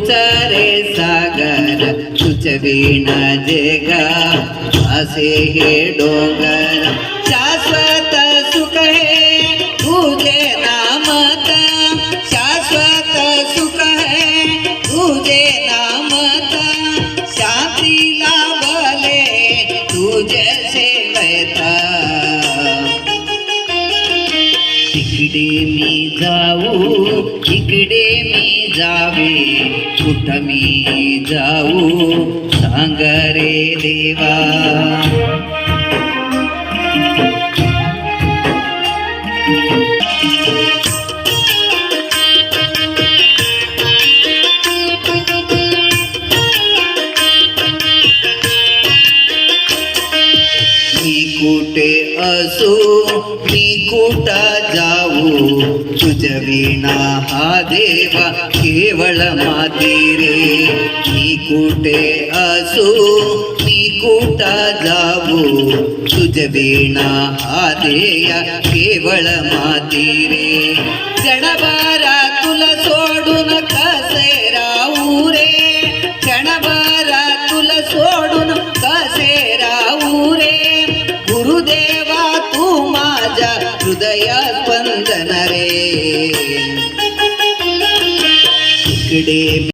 तूचा रे सागर तुझ विना जगा असे हे डोंगर शाश्वत सुख है तुझे नामत शाश्वत सुख है तुझे नामत शांती लाभले तुझे सेवेता इकडे मी जाऊ इकडे मी जावे कुठ मी जाऊ सांग रे देवा मी कुठे असो मी कुठा जाऊ तुझ विना हा देवा केवळ माती रे मी कुठे असो मी कुठा जाऊ तुझ विना हा देया केवळ माती रे क्षणभरा तुला सोडून कसे राहू रे क्षणभरा तुला सोडून कसे राहू रे गुरुदेवा तू माझ्या हृदया स्पंदन रे इकडे